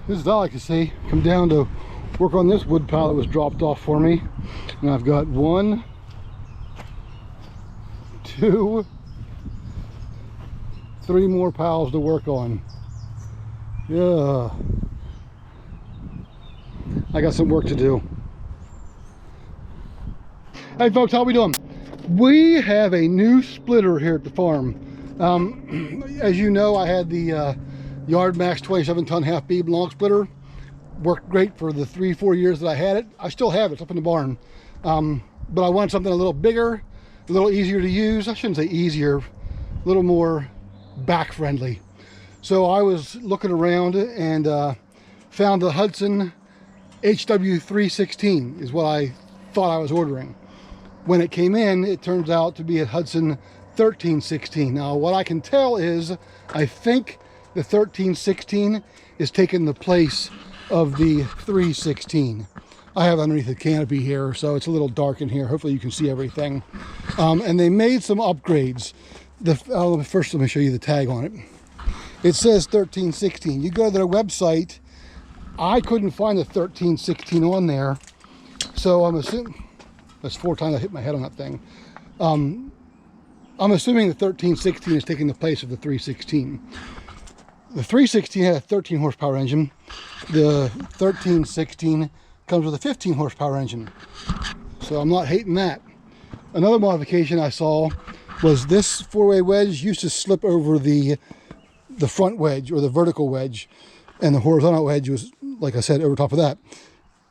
This is all I can see. Come down to work on this wood pile that was dropped off for me. And I've got 1, 2, 3 more piles to work on. Yeah. I got some work to do. Hey folks, how we doing? We have a new splitter here at the farm. As you know, I had the Yard Max 27-ton half beam log splitter. Worked great for the 3-4 years that I had it. I still have it, it's up in the barn. But I wanted something a little bigger, a little easier to use. I shouldn't say easier, a little more back friendly. So I was looking around and found the Hudson HW316 is what I thought I was ordering. When it came in, it turns out to be a Hudson 1316. Now what I can tell is, I think the 1316 is taking the place of the 316. I have underneath the canopy here, so it's a little dark in here. Hopefully you can see everything. And they made some upgrades. First, let me show you the tag on it. It says 1316. You go to their website. I couldn't find the 1316 on there, so I'm assuming that's 4 times I hit my head on that thing. I'm assuming the 1316 is taking the place of the 316. The 316 had a 13 horsepower engine. The 1316 comes with a 15 horsepower engine. So I'm not hating that. Another modification I saw was this 4-way wedge used to slip over the front wedge or the vertical wedge, and the horizontal wedge was, like I said, over top of that.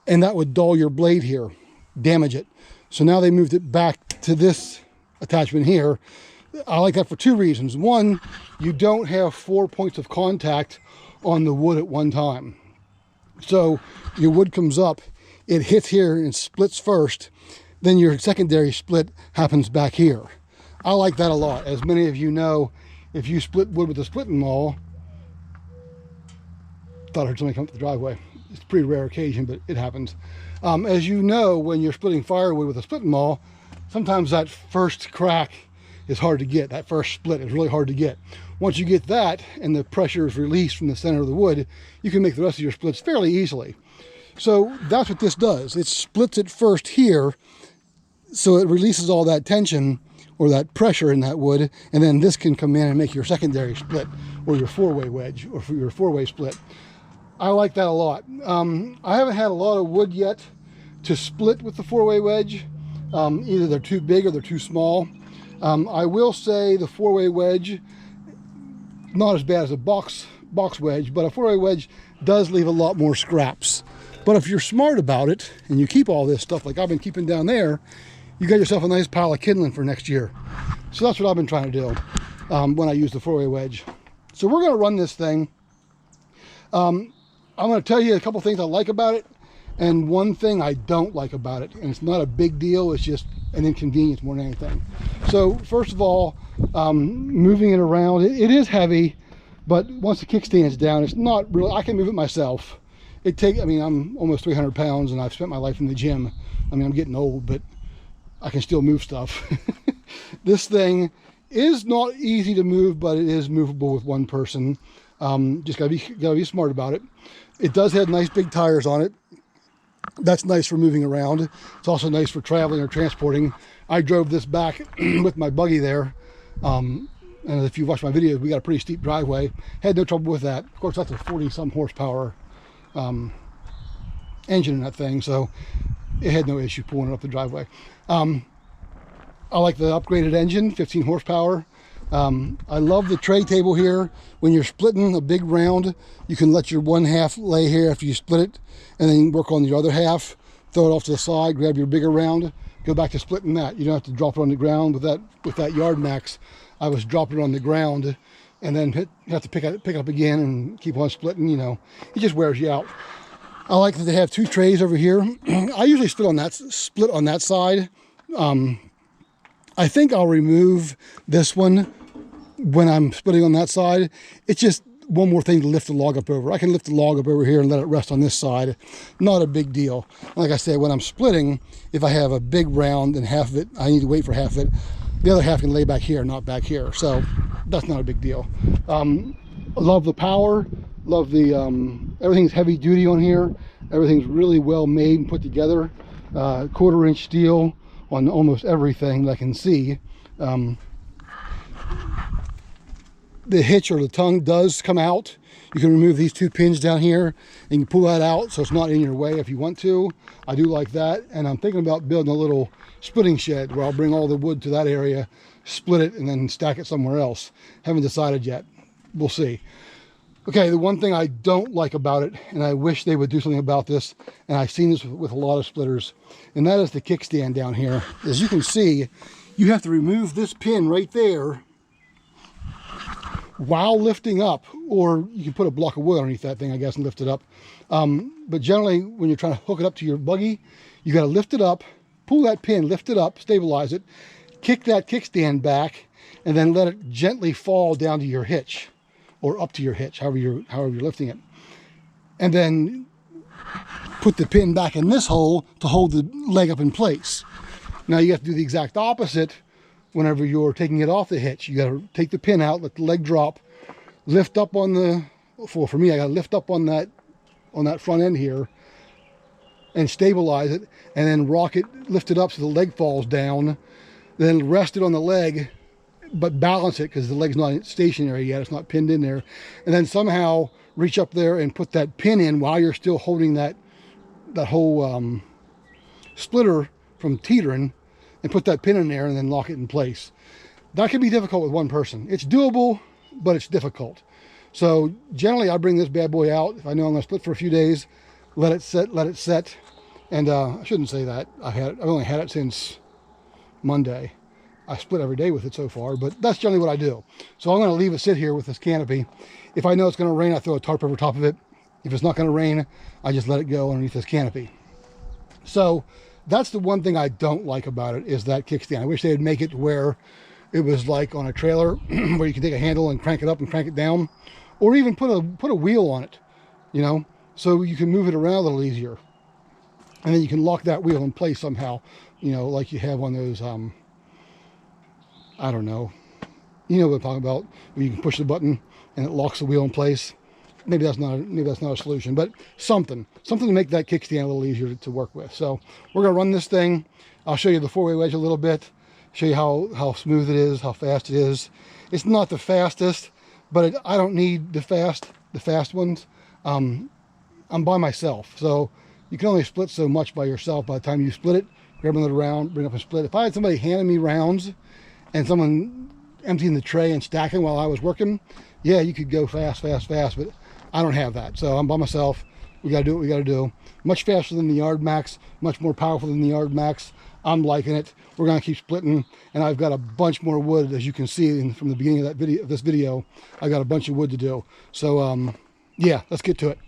And that would dull your blade here, damage it. So now they moved it back to this attachment here. I like that for 2 reasons. One, you don't have 4 points of contact on the wood at one time. So your wood comes up, it hits here and splits first, then your secondary split happens back here. I like that a lot. As many of you know, if you split wood with a splitting maul, thought I heard somebody come up the driveway. It's a pretty rare occasion, but it happens. As you know, when you're splitting firewood with a splitting maul, sometimes that first crack is hard to get. That first split is really hard to get. Once you get that and the pressure is released from the center of the wood, you can make the rest of your splits fairly easily. So that's what this does. It splits it first here, so it releases all that tension or that pressure in that wood, and then this can come in and make your secondary split or your 4-way wedge or for your 4-way split. I like that a lot. I haven't had a lot of wood yet to split with the 4-way wedge. Either they're too big or they're too small. I will say the 4-way wedge, not as bad as a box wedge, but a 4-way wedge does leave a lot more scraps. But if you're smart about it and you keep all this stuff like I've been keeping down there, you got yourself a nice pile of kindling for next year. So that's what I've been trying to do when I use the 4-way wedge. So we're going to run this thing. I'm going to tell you a couple things I like about it and one thing I don't like about it. And it's not a big deal, it's just an inconvenience more than anything. So first of all, moving it around, it is heavy, but once the kickstand's down, it's not really, I can move it myself. I mean, I'm almost 300 pounds and I've spent my life in the gym. I mean, I'm getting old, but I can still move stuff. This thing is not easy to move, but it is movable with one person. Just gotta be smart about it. It does have nice big tires on it. That's nice for moving around. It's also nice for traveling or transporting. I drove this back with my buggy there. And if you watch my videos, we got a pretty steep driveway. Had no trouble with that. Of course, that's a 40-some horsepower engine in that thing, so it had no issue pulling it up the driveway. I like the upgraded engine, 15 horsepower. I love the tray table here. When you're splitting a big round, you can let your one half lay here after you split it, and then work on the other half, throw it off to the side, grab your bigger round, go back to splitting that. You don't have to drop it on the ground with that Yard Max. I was dropping it on the ground and then have to pick it up again and keep on splitting, you know. It just wears you out. I like that they have 2 trays over here. I usually split on that side. I think I'll remove this one when I'm splitting on that side. It's just one more thing to lift the log up over. I can lift the log up over here and let it rest on this side. Not a big deal. Like I said, when I'm splitting, if I have a big round and half of it, I need to wait for half of it. The other half can lay back here, not back here. So that's not a big deal. I love the power. Love the, everything's heavy duty on here. Everything's really well made and put together. 1/4-inch steel on almost everything that I can see. The hitch or the tongue does come out. You can remove these 2 pins down here and you pull that out so it's not in your way if you want to. I do like that, and I'm thinking about building a little splitting shed where I'll bring all the wood to that area, split it, and then stack it somewhere else. Haven't decided yet. We'll see. Okay, the one thing I don't like about it, and I wish they would do something about this, and I've seen this with a lot of splitters, and that is the kickstand down here. As you can see, you have to remove this pin right there while lifting up, or you can put a block of wood underneath that thing, I guess, and lift it up. But generally, when you're trying to hook it up to your buggy, you got to lift it up, pull that pin, lift it up, stabilize it, kick that kickstand back, and then let it gently fall down to your hitch, or up to your hitch, however you're lifting it. And then put the pin back in this hole to hold the leg up in place. Now you have to do the exact opposite whenever you're taking it off the hitch. You got to take the pin out, let the leg drop, lift up on the, for me, I got to lift up on that front end here and stabilize it, and then rock it, lift it up so the leg falls down, then rest it on the leg, but balance it because the leg's not stationary yet, it's not pinned in there, and then somehow reach up there and put that pin in while you're still holding that whole splitter from teetering, and put that pin in there and then lock it in place. That can be difficult with one person. It's doable, but it's difficult. So generally I bring this bad boy out if I know I'm going to split for a few days, let it set, and I shouldn't say that. I've only had it since Monday. I split every day with it so far, but that's generally what I do. So I'm going to leave it sit here with this canopy. If I know it's going to rain, I throw a tarp over top of it. If it's not going to rain, I just let it go underneath this canopy. So that's the one thing I don't like about it, is that kickstand. I wish they would make it where it was like on a trailer where you can take a handle and crank it up and crank it down, or even put a wheel on it, you know, so you can move it around a little easier. And then you can lock that wheel in place somehow, you know, like you have on those, I don't know, you know what I'm talking about, where you can push the button and it locks the wheel in place. Maybe that's not a solution, but something to make that kickstand a little easier to work with. So we're gonna run this thing. I'll show you the 4-way wedge a little bit, show you how smooth it is, how fast it is. It's not the fastest, but I don't need the fast ones. I'm by myself, so you can only split so much by yourself. By the time you split it, grab another round, bring up and split. If I had somebody handing me rounds and someone emptying the tray and stacking while I was working, yeah, you could go fast, but I don't have that. So I'm by myself. We got to do what we got to do. Much faster than the Yard Max, much more powerful than the Yard Max. I'm liking it. We're going to keep splitting, and I've got a bunch more wood, as you can see from the beginning of this video. I've got a bunch of wood to do. So yeah, let's get to it.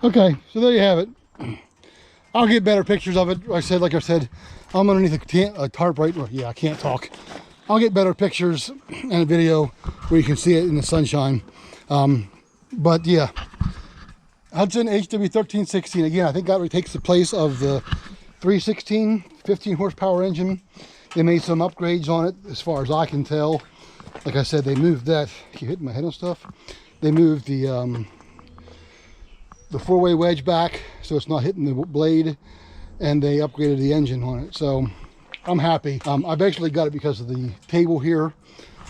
Okay, so there you have it. I'll get better pictures of it. Like I said, I'm underneath a tarp right now. Yeah, I can't talk. I'll get better pictures and a video where you can see it in the sunshine. But yeah, Hudson HW13 16. Again, I think that takes the place of the 316 15 horsepower engine. They made some upgrades on it as far as I can tell. Like I said, they moved that. Keep hitting my head on stuff. They moved the four-way wedge back so it's not hitting the blade, and they upgraded the engine on it. So I'm happy. I basically got it because of the table here,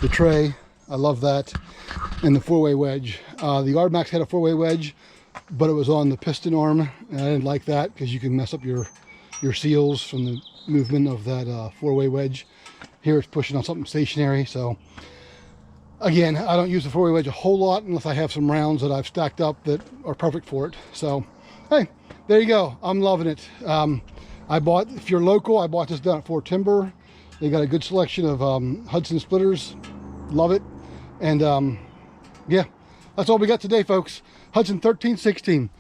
the tray. I love that, and the four-way wedge. The Ardmax had a four-way wedge, but it was on the piston arm, and I didn't like that because you can mess up your seals from the movement of that four-way wedge. Here it's pushing on something stationary. So again, I don't use the four-way wedge a whole lot unless I have some rounds that I've stacked up that are perfect for it. So hey, there you go. I'm loving it. I bought, if you're local, I bought this down at Fort Timber. They got a good selection of Hudson splitters. Love it. And yeah, that's all we got today, folks. Hudson 1316.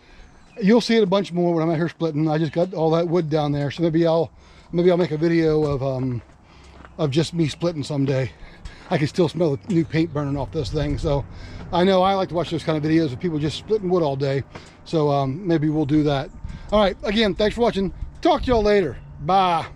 You'll see it a bunch more when I'm out here splitting. I just got all that wood down there, so maybe I'll make a video of just me splitting someday. I can still smell the new paint burning off this thing. So I know I like to watch those kind of videos of people just splitting wood all day. So maybe we'll do that. All right, again, thanks for watching. Talk to y'all later. Bye.